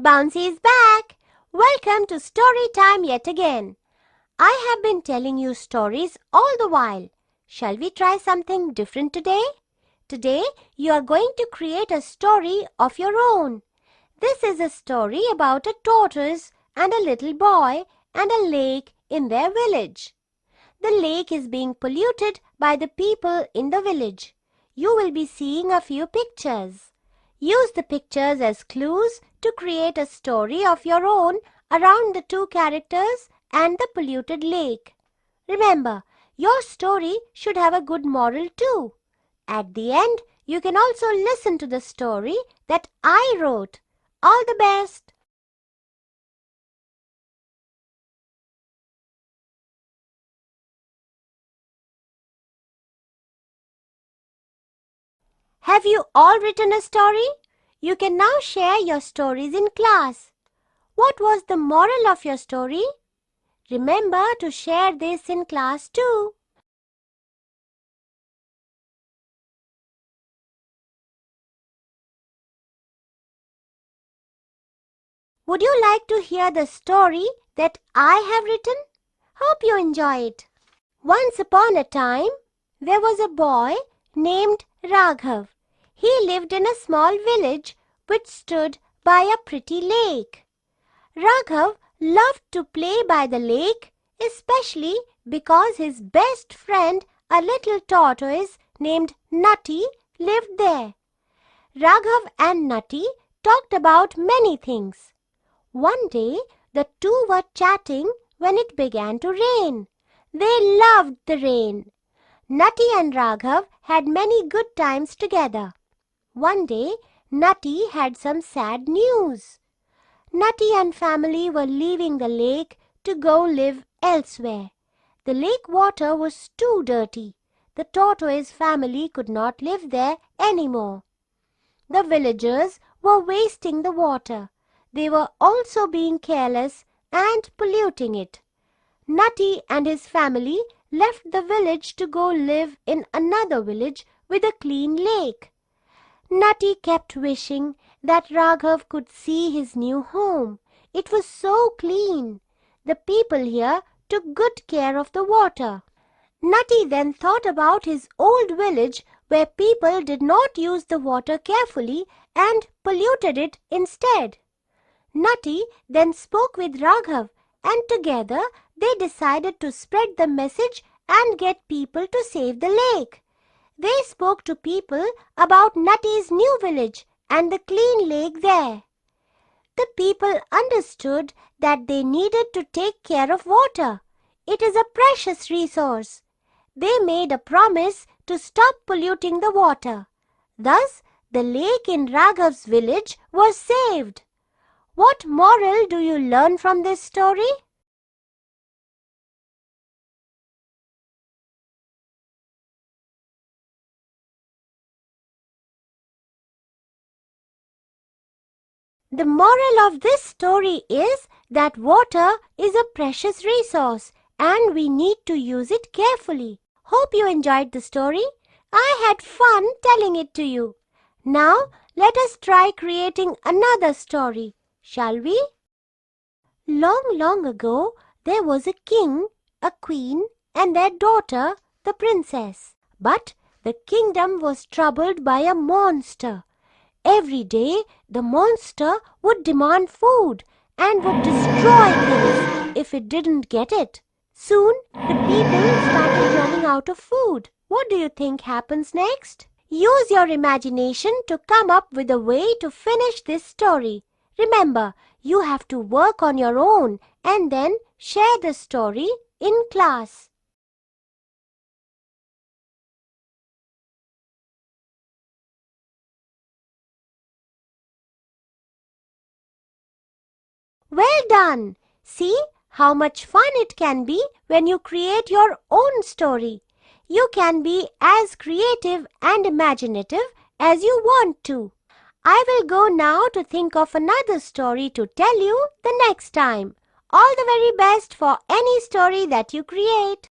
Bouncy is back. Welcome to story time yet again. I have been telling you stories all the while. Shall we try something different today? Today, you are going to create a story of your own. This is a story about a tortoise and a little boy and a lake in their village. The lake is being polluted by the people in the village. You will be seeing a few pictures. Use the pictures as clues to create a story of your own around the two characters and the polluted lake. Remember, your story should have a good moral too. At the end, you can also listen to the story that I wrote. All the best! Have you all written a story? You can now share your stories in class. What was the moral of your story? Remember to share this in class too. Would you like to hear the story that I have written? Hope you enjoy it. Once upon a time, there was a boy named Raghav. He lived in a small village which stood by a pretty lake. Raghav loved to play by the lake, especially because his best friend, a little tortoise named Nutty, lived there. Raghav and Nutty talked about many things. One day, the two were chatting when it began to rain. They loved the rain. Nutty and Raghav had many good times together. One day, Nutty had some sad news. Nutty and family were leaving the lake to go live elsewhere. The lake water was too dirty. The tortoise family could not live there anymore. The villagers were wasting the water. They were also being careless and polluting it. Nutty and his family left the village to go live in another village with a clean lake. Nutty kept wishing that Raghav could see his new home. It was so clean. The people here took good care of the water. Nutty then thought about his old village where people did not use the water carefully and polluted it instead. Nutty then spoke with Raghav, and together they decided to spread the message and get people to save the lake. They spoke to people about Nutty's new village and the clean lake there. The people understood that they needed to take care of water. It is a precious resource. They made a promise to stop polluting the water. Thus, the lake in Raghav's village was saved. What moral do you learn from this story? The moral of this story is that water is a precious resource and we need to use it carefully. Hope you enjoyed the story. I had fun telling it to you. Now, let us try creating another story, shall we? Long, long ago, there was a king, a queen, and their daughter, the princess. But the kingdom was troubled by a monster. Every day, the monster would demand food and would destroy things if it didn't get it. Soon, the people started running out of food. What do you think happens next? Use your imagination to come up with a way to finish this story. Remember, you have to work on your own and then share the story in class. Well done! See how much fun it can be when you create your own story. You can be as creative and imaginative as you want to. I will go now to think of another story to tell you the next time. All the very best for any story that you create.